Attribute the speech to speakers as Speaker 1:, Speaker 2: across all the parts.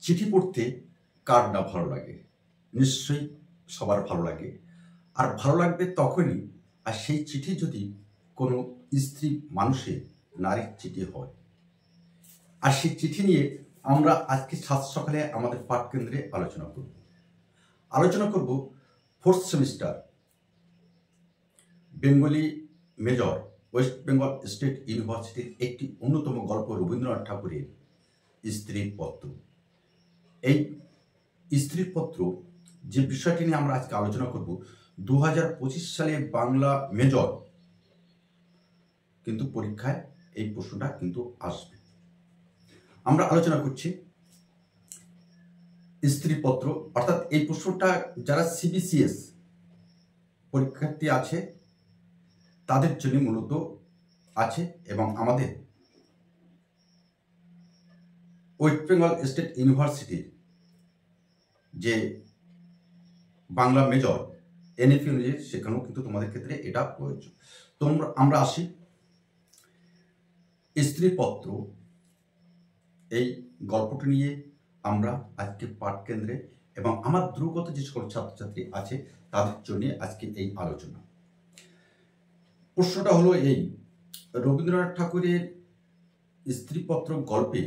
Speaker 1: চিঠি পড়তে কার না ভালো লাগে? নিশ্চয়ই সবার ভালো লাগে। আর ভালো লাগবে তখনই আর সেই চিঠি যদি কোনো স্ত্রী মানুষের, নারীর চিঠি হয়। আর সেই চিঠি নিয়ে আমরা আজকে সাত সকালে আমাদের পাঠ কেন্দ্রে আলোচনা করব 4th semester Bengali major West Bengal state ইউনিভার্সিটির একটি অন্যতম গল্প রবীন্দ্রনাথ ঠাকুরের স্ত্রীর পত্র। এই স্ত্রীর পত্র যে বিষয়টি নিয়ে আমরা আজকে আলোচনা করব, 2025 সালে বাংলা মেজর কিন্তু পরীক্ষায় এই প্রশ্নটা কিন্তু আসবে। আমরা আলোচনা করছি স্ত্রীপত্র, অর্থাৎ এই প্রশ্নটা যারা সিবিসিএস পরীক্ষার্থী আছে তাদের জন্য মূলত আছে, এবং আমাদের ওয়েস্ট বেঙ্গল স্টেট ইউনিভার্সিটির যে বাংলা মেজর এনএফি অনুযায়ী সেখানেও কিন্তু তোমাদের ক্ষেত্রে এটা প্রয়োজন। আমরা আসি স্ত্রীপত্র এই গল্পটি নিয়ে আমরা আজকে পাঠ কেন্দ্রে এবং আমার দ্রুগত যে সকল ছাত্রছাত্রী আছে তাদের জন্য আজকে এই আলোচনা। প্রশ্নটা হলো এই, রবীন্দ্রনাথ ঠাকুরের স্ত্রীপত্র গল্পে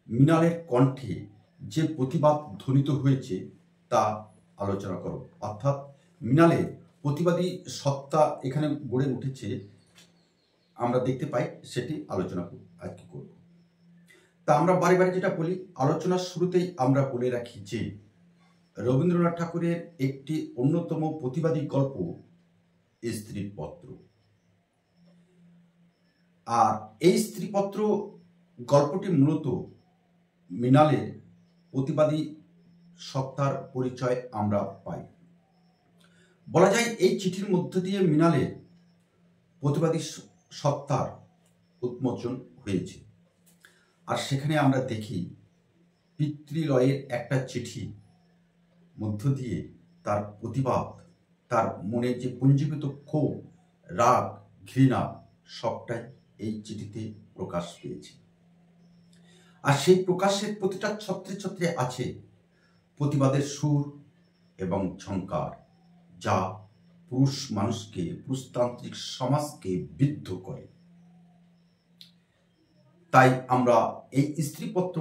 Speaker 1: মৃণালের কণ্ঠে যে প্রতিবাদ ধ্বনিত হয়েছে তা আলোচনা করো। অর্থাৎ মৃণালের প্রতিবাদী সত্তা এখানে গড়ে উঠেছে আমরা দেখতে পাই, সেটি আলোচনা আজকে করব। তা আমরা বারে বারে যেটা বলি, আলোচনার শুরুতেই আমরা বলে রাখি যে রবীন্দ্রনাথ ঠাকুরের একটি অন্যতম প্রতিবাদী গল্প স্ত্রীপত্র। আর এই স্ত্রীপত্র গল্পটি মূলত মৃণালের প্রতিবাদী সত্তার পরিচয় আমরা পাই। বলা যায় এই চিঠির মধ্য দিয়ে মৃণালের প্রতিবাদী সত্তার উন্মোচন হয়েছে। আর সেখানে আমরা দেখি পিতৃলয়ের একটা চিঠি মধ্য দিয়ে তার প্রতিবাদ, তার মনে যে পুঞ্জীভূত ক্ষোভ, রাগ, ঘৃণা সবটাই এই চিঠিতে প্রকাশ পেয়েছে। আর সেই প্রকাশের প্রতিটা ছত্রে ছত্রে আছে প্রতিবাদের সুর এবং ঝঙ্কার, যা পুরুষ মানুষকে, পুরুষতান্ত্রিক সমাজকে বিদ্ধ করে। তাই আমরা এই স্ত্রীপত্র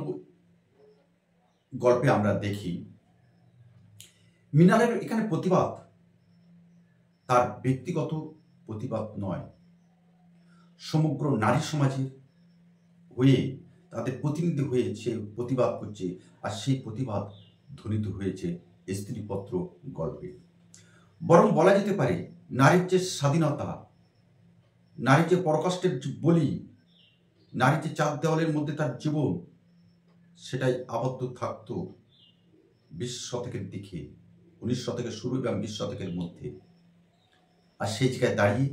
Speaker 1: গল্পে আমরা দেখি মৃণালের এখানে প্রতিবাদ তার ব্যক্তিগত প্রতিবাদ নয়, সমগ্র নারী সমাজের হয়ে, তাদের প্রতিনিধি হয়ে সে প্রতিবাদ করছে। আর সেই প্রতিবাদ ধ্বনিত হয়েছে স্ত্রীপত্র গল্পে। বরং বলা যেতে পারে নারীর যে স্বাধীনতা, নারী যে পরকষ্টের বলি, নারী যে চার দেওয়ালের মধ্যে তার জীবন সেটাই আবদ্ধ থাকত 20 শতকের দিকে, 19 শতকের শুরু এবং 20 শতকের মধ্যে। আর সেই জায়গায় দাঁড়িয়ে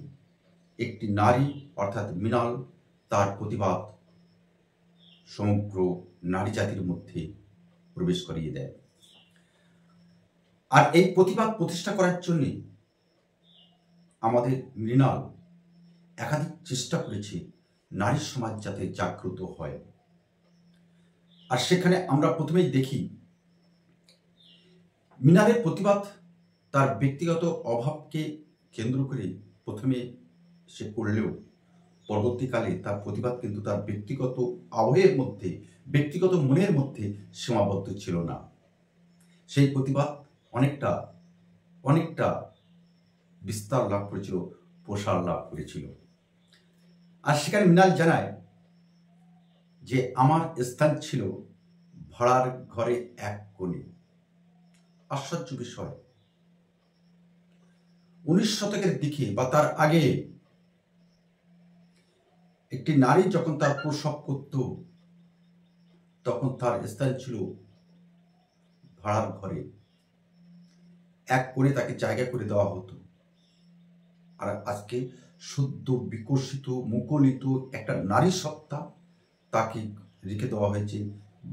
Speaker 1: একটি নারী অর্থাৎ মৃণাল তার প্রতিবাদ সমগ্র নারী জাতির মধ্যে প্রবেশ করিয়ে দেয়। আর এই প্রতিবাদ প্রতিষ্ঠা করার জন্য আমাদের মৃণাল একাধিক চেষ্টা করেছে নারী সমাজ যাতে জাগ্রত হয়। আর সেখানে আমরা প্রথমেই দেখি মৃণালের প্রতিবাদ তার ব্যক্তিগত অভাবকে কেন্দ্র করে প্রথমে সে করলেও পরবর্তীকালে তার প্রতিবাদ কিন্তু তার ব্যক্তিগত আবহের মধ্যে, ব্যক্তিগত মনের মধ্যে সীমাবদ্ধ ছিল না। সেই প্রতিবাদ অনেকটা বিস্তার লাভ করেছিল, প্রসার লাভ করেছিল। আর সেখানে মৃণাল জানায় যে আমার স্থান ছিল ভাড়ার ঘরে এক কোণে। আশ্চর্য বিষয়, 19 শতকের দিকে বা তার আগে একটি নারী যখন তার প্রসব করত তখন তার স্থান ছিল ভাড়ার ঘরে এক কোণে, তাকে জায়গা করে দেওয়া হতো। আর আজকে শুদ্ধ বিকশিত মুকলিত একটা নারী সত্তা, তাকে রেখে দেওয়া হয়েছে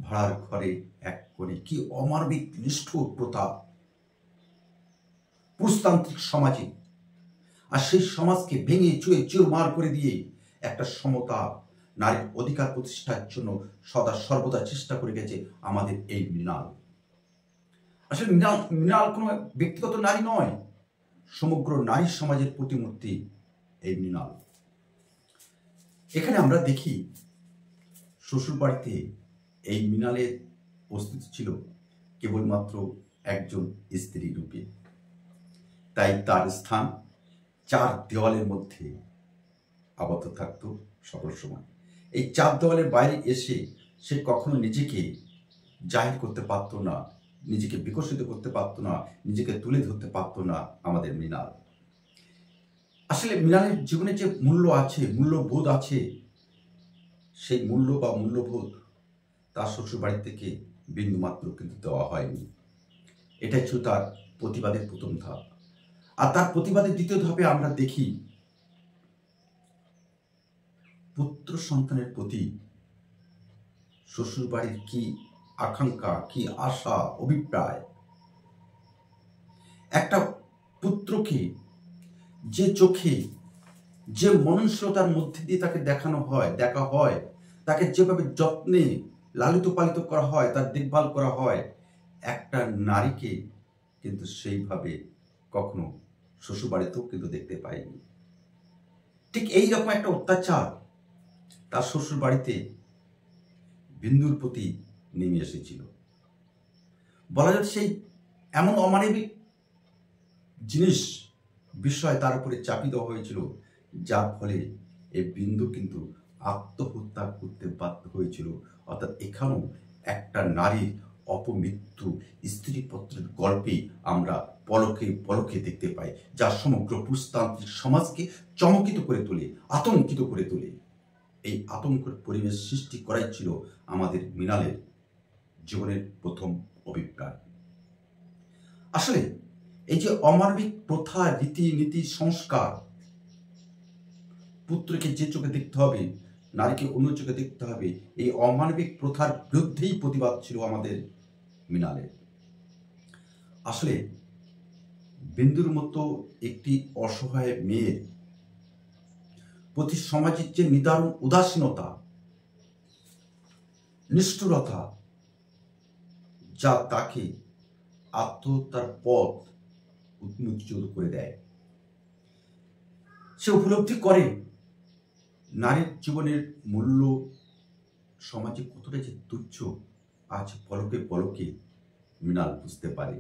Speaker 1: ভাড়ার ঘরে এক কোণে। কি অমানবিক নিষ্ঠুর প্রথা পুরুষতান্ত্রিক সমাজে। আর সেই সমাজকে ভেঙে চুরমার করে দিয়ে একটা সমতা, নারীর অধিকার প্রতিষ্ঠার জন্য সদা সর্বদা চেষ্টা করে গেছে আমাদের এই মৃণাল। আসলে মৃণাল কোনো ব্যক্তিগত নারী নয়, সমগ্র নারী সমাজের প্রতিমূর্তি এই মৃণাল। এখানে আমরা দেখি শ্বশুর বাড়িতে এই মৃণালের অস্তিত্ব ছিল কেবলমাত্র একজন স্ত্রী রূপে, তাই তার স্থান 4 দেওয়ালের মধ্যে আবদ্ধ থাকত সকল সময়। এই 4 দেওয়ালের বাইরে এসে সে কখনো নিজেকে জাহির করতে পারত না, নিজেকে বিকশিত করতে পারত না, নিজেকে তুলে ধরতে পারত না আমাদের মৃণাল। আসলে মৃণালের জীবনে যে মূল্য আছে, মূল্যবোধ আছে, সেই মূল্য বা মূল্যবোধ তার শ্বশুর বাড়ি থেকে বিন্দুমাত্র কিন্তু দেওয়া হয়নি। এটাই ছিল তার প্রতিবাদের প্রথম ধাপ। আর তার প্রতিবাদের দ্বিতীয় ধাপে আমরা দেখি পুত্র সন্তানের প্রতি শ্বশুর বাড়ির কি আকাঙ্ক্ষা, কি আশা, অভিপ্রায়। একটা পুত্রকে যে চোখে, যে মননশীলতার মধ্যে দিয়ে তাকে দেখা হয়, তাকে যেভাবে যত্নে লালিত পালিত করা হয়, তার দেখভাল করা হয়, একটা নারীকে কিন্তু সেইভাবে কখনো শ্বশুর বাড়িতেও কিন্তু দেখতে পাইনি। ঠিক এইরকম একটা অত্যাচার তার শ্বশুর বাড়িতে বিন্দুর প্রতি নেমে এসেছিল। বলা যায় সেই এমন অমানবিক বিষয় তার উপরে চাপিয়ে দেওয়া হয়েছিল, যার ফলে এই বিন্দু কিন্তু আত্মহত্যা করতে বাধ্য হয়েছিল। অর্থাৎ এখানেও একটা নারীর অপমৃত্যু স্ত্রীপত্রের গল্পে আমরা পলকে পলকে দেখতে পাই, যা সমগ্র পুরুষতান্ত্রিক সমাজকে চমকিত করে তোলে, আতঙ্কিত করে তোলে। এই আতঙ্কের পরিবেশ সৃষ্টি করাই ছিল আমাদের মৃণালের জীবনের প্রথম অভিপ্রায়। আসলে এই যে অমানবিক প্রথা, রীতিনীতি, সংস্কার, পুত্রকে যে চোখে দেখতে হবে, নারীকে অন্য চোখে দেখতে হবে, এই অমানবিক প্রথার বিরুদ্ধেই প্রতিবাদ ছিল আমাদের মৃণালের। আসলে বিন্দুর মতো একটি অসহায় মেয়ের প্রতি সমাজের যে নিদারুণ উদাসীনতা, নিষ্ঠুরতা, যা তাকে আত্মহত্যার পথ উন্মোচিত করে দেয়। সে উপলব্ধি করে নারীর জীবনের মূল্য সমাজে কতটা যে তুচ্ছ, আজ পলকে পলকে মৃণাল বুঝতে পারে।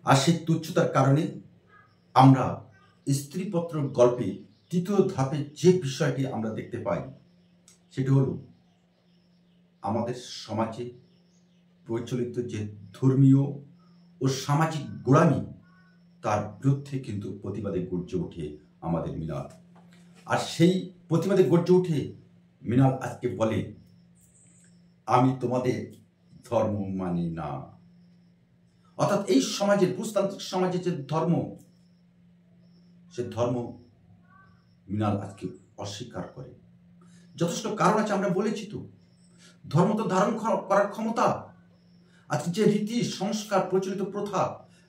Speaker 1: আর সেই তুচ্ছতার কারণে আমরা স্ত্রীপত্রের গল্পে তৃতীয় ধাপে যে বিষয়টি আমরা দেখতে পাই, সেটি হল আমাদের সমাজে প্রচলিত যে ধর্মীয় ও সামাজিক গোড়ামি, তার বিরুদ্ধে কিন্তু প্রতিবাদে গর্জে ওঠে আমাদের মৃণাল। আর সেই প্রতিবাদে গর্জে উঠে মৃণাল আজকে বলে, আমি তোমাদের ধর্ম মানি না। অর্থাৎ এই সমাজের, পুরুষতান্ত্রিক সমাজের যে ধর্ম, সে ধর্ম মৃণাল আজকে অস্বীকার করে। যথেষ্ট কারণ আছে, আমরা বলেছি তো, ধর্ম তো ধারণ করার ক্ষমতা। আজকে যে রীতি সংস্কার, প্রচলিত প্রথা,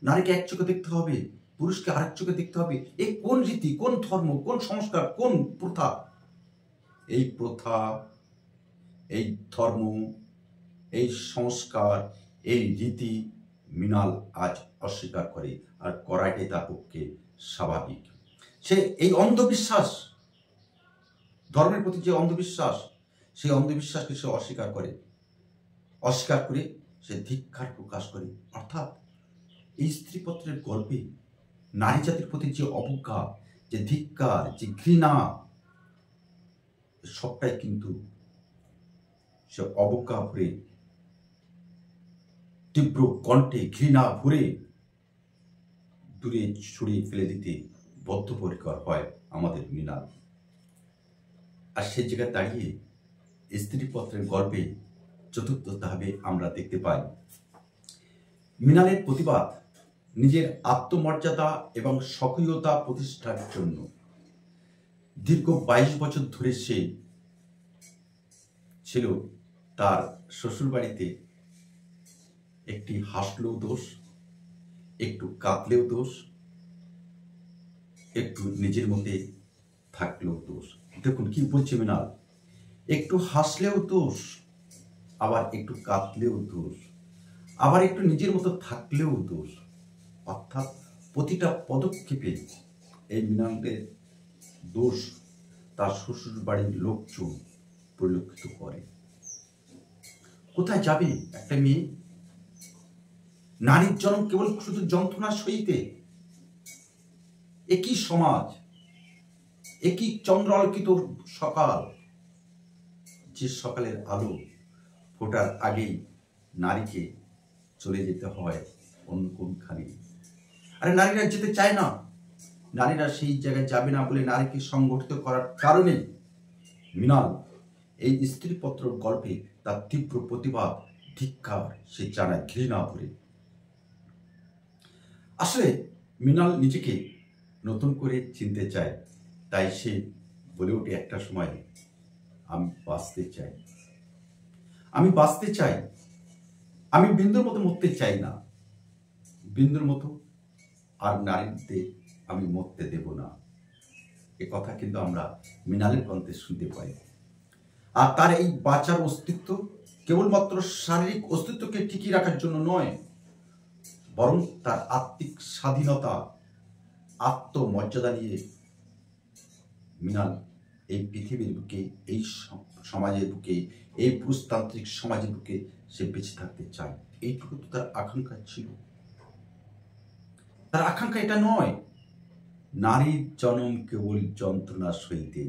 Speaker 1: নারীকে এক চোখে দেখতে হবে, পুরুষকে আরেক চোখে দেখতে হবে, এই কোন রীতি, কোন ধর্ম, কোন সংস্কার, কোন প্রথা? এই প্রথা, এই ধর্ম, এই সংস্কার, এই রীতি মৃণাল আজ অস্বীকার করে, আর করাটাই তার পক্ষে স্বাভাবিক। সে এই অন্ধবিশ্বাস, ধর্মের প্রতি যে অন্ধবিশ্বাস, সেই অন্ধবিশ্বাসকে সে অস্বীকার করে সে ধিক্কার প্রকাশ করে। অর্থাৎ এই স্ত্রীপত্রের গল্পে নারী জাতির প্রতি যে অবজ্ঞা, যে ধিক্কার, যে ঘৃণা, সবটাই কিন্তু সে অবজ্ঞা ভরে, তীব্র কণ্ঠে ঘৃণা ভরে দূরে ছড়িয়ে ফেলে দিতে বদ্ধপরিকর হয় আমাদের মৃণাল। আর সেই জায়গায় দাঁড়িয়ে স্ত্রীপত্রের গল্পে চতুর্থ ধাপে আমরা দেখতে পাই মৃণালের প্রতিবাদ নিজের আত্মমর্যাদা এবং স্বকীয়তা প্রতিষ্ঠার জন্য। দীর্ঘ 22 বছর ধরে সে ছিল তার শ্বশুরবাড়িতে, একটি হাসলেও দোষ, একটু কাঁদলেও দোষ, একটু নিজের মধ্যে থাকলেও দোষ। দেখুন কি বলছে মৃণাল, একটু হাসলেও দোষ, আবার একটু কাঁদলেও দোষ, আবার একটু নিজের মতো থাকলেও দোষ। অর্থাৎ প্রতিটা পদক্ষেপে এই মৃণালের দোষ তার শ্বশুর বাড়ির লোকজন পরিলক্ষিত করে। কোথায় যাবে একটা মেয়ে? নারীর জন্ম কেবল শুধু যন্ত্রণা সইতে। একই সমাজ, একই চন্দ্র আলোকিত সকাল, যে সকালের আলো ফোটার আগেই নারীকে চলে যেতে হয় অন্য কোনখানে। আরে নারীরা যেতে চায় না, নারীরা সেই জায়গায় যাবে না বলে নারীকে সংগঠিত করার কারণে মৃণাল এই স্ত্রীপত্র গল্পে তার তীব্র প্রতিবাদ, ধিক্কার সে জানায় ঘৃণা ভরে। আসলে মৃণাল নিজেকে নতুন করে চিনতে চায়, তাই সে বলে ওঠে একটা সময়, আমি বাঁচতে চাই, আমি বাঁচতে চাই, আমি বিন্দুর মতো মরতে চাই না, বিন্দুর মতো আর নারীদের আমি মরতে দেব না। এ কথা কিন্তু আমরা মৃণালের কণ্ঠে শুনতে পাই। আর তার এই বাঁচার অস্তিত্ব কেবলমাত্র শারীরিক অস্তিত্বকে টিকিয়ে রাখার জন্য নয়, বরং তার আত্মিক স্বাধীনতা, আত্মমর্যাদা নিয়ে মৃণাল এই পৃথিবীর বুকে, এই সমাজের বুকে, এই পুরুষতান্ত্রিক সমাজের বুকে সে বেঁচে থাকতে চায়। এইটুকু তো তার আকাঙ্ক্ষা ছিল। তার আকাঙ্ক্ষা এটা নয় নারীর জন্ম কেবল যন্ত্রণা সইতে।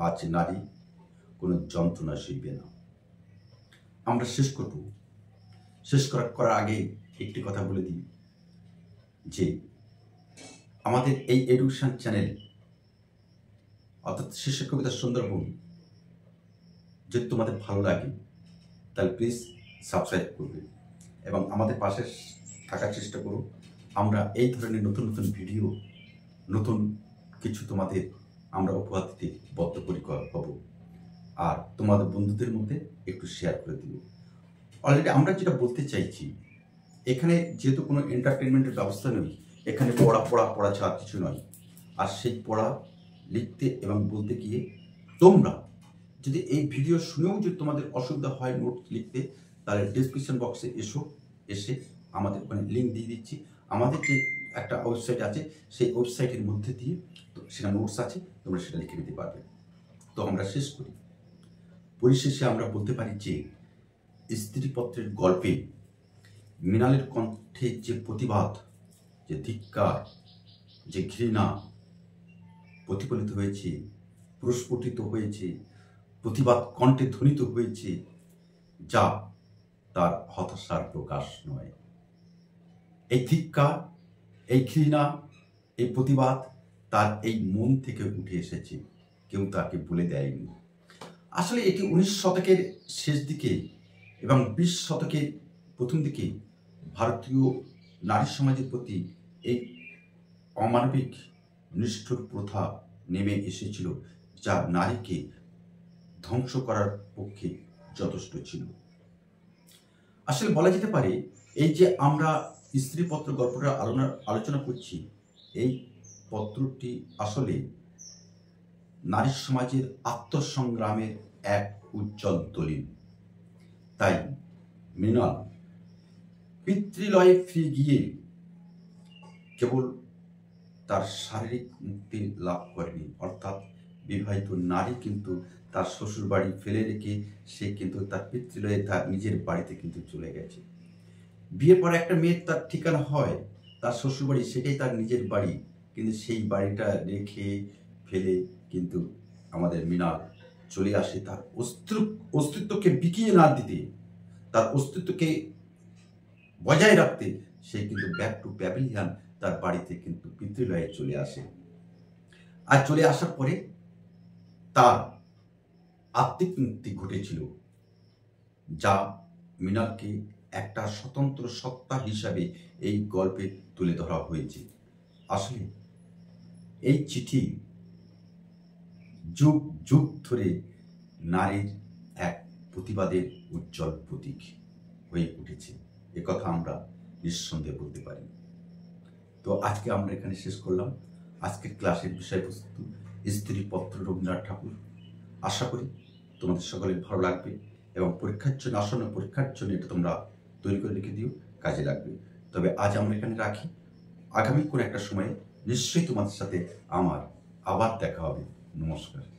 Speaker 1: আজ নারী কোনো যন্ত্রণা সইবে না। আমরা শেষ করব। শেষ করার আগে একটি কথা বলে দিই যে আমাদের এই এডুকেশন চ্যানেল অর্থাৎ শিশু কবিতা সুন্দরবন যদি তোমাদের ভালো লাগে তাহলে প্লিজ সাবস্ক্রাইব করবে এবং আমাদের পাশে থাকার চেষ্টা করো। আমরা এই ধরনের নতুন নতুন ভিডিও, নতুন কিছু তোমাদের আমরা উপহার দিতে বদ্ধপরিকর হব। আর তোমাদের বন্ধুদের মধ্যে একটু শেয়ার করে দিও। অলরেডি আমরা যেটা বলতে চাইছি, এখানে যেহেতু কোনো এন্টারটেনমেন্টের ব্যবস্থা নেই, এখানে পড়া ছাড়া কিছু নয়। আর সেই পড়া লিখতে এবং বলতে গিয়ে তোমরা যদি এই ভিডিও শুনেও যদি তোমাদের অসুবিধা হয় নোট লিখতে, তাহলে ডিসক্রিপশন বক্সে এসে আমাদের ওখানে লিঙ্ক দিয়ে দিচ্ছি। আমাদের যে একটা ওয়েবসাইট আছে, সেই ওয়েবসাইটের মধ্যে দিয়ে সেখানে নোটস আছে, তোমরা সেটা লিখে নিতে পারবে। তো আমরা শেষ করি। পরিশেষে আমরা বলতে পারি যে স্ত্রীপত্রের গল্পে মৃণালের কণ্ঠে যে প্রতিবাদ, যে ধিক্কার, যে ঘৃণা প্রতিফলিত হয়েছে, প্রস্ফুটিত হয়েছে, প্রতিবাদ কণ্ঠে ধ্বনিত হয়েছে, যা তার হতাশার প্রকাশ নয়। এই ধিক্কার, এই ঘৃণা, এই প্রতিবাদ তার এই মন থেকে উঠে এসেছে, কেউ তাকে বলে দেয়নি। আসলে এটি 19 শতকের শেষ দিকে এবং 20 শতকের প্রথম দিকে ভারতীয় নারী সমাজের প্রতি এই অমানবিক নিষ্ঠুর প্রথা নেমে এসেছিল, যা নারীকে ধ্বংস করার পক্ষে যথেষ্ট ছিল। আসলে বলা যেতে পারে এই যে আমরা স্ত্রীপত্র গল্পটা আলোচনা করছি, এই পত্রটি আসলে নারী সমাজের আত্মসংগ্রামের এক উজ্জ্বল দলিল। তাই মৃণাল পিতৃলয়ে ফিরে গিয়ে কেবল তার শারীরিক মুক্তি লাভ করেনি, অর্থাৎ বিবাহিত নারী কিন্তু তার শ্বশুর বাড়ি ফেলে রেখে সে কিন্তু তার পিতৃলয়ে তার নিজের বাড়িতে কিন্তু চলে গেছে। বিয়ের পর একটা মেয়ের তার ঠিকানা হয় তার শ্বশুর বাড়ি, সেটাই তার নিজের বাড়ি, কিন্তু সেই বাড়িটা রেখে ফেলে কিন্তু আমাদের মৃণাল চলে আসে তার অস্তিত্বকে বিকিয়ে না দিতে, তার অস্তিত্বকে বজায় রাখতে সে কিন্তু ব্যাক টু প্যাভিলিয়ন তার বাড়িতে কিন্তু পিতৃলয়ে চলে আসে। আর চলে আসার পরে তার আত্মিক মুক্তি ঘটেছিল, যা মৃণালকে একটা স্বতন্ত্র সত্তা হিসাবে এই গল্পে তুলে ধরা হয়েছে। আসলে এই চিঠি যুগ যুগ ধরে নারীর এক প্রতিবাদের উজ্জ্বল প্রতীক হয়ে উঠেছে, একথা আমরা নিঃসন্দেহে বলতে পারি। তো আজকে আমরা এখানে শেষ করলাম আজকের ক্লাসের বিষয়বস্তু স্ত্রীপত্র রবীন্দ্রনাথ ঠাকুর। আশা করি তোমাদের সকলের ভালো লাগবে এবং পরীক্ষার জন্য আসন্ন পরীক্ষার জন্য এটা তোমরা তৈরি করে রেখে দিও, কাজে লাগবে। তবে আজ আমরা এখানে রাখি, আগামী কোনো একটা সময়ে নিশ্চয়ই তোমাদের সাথে আমার আবার দেখা হবে। নমস্কার।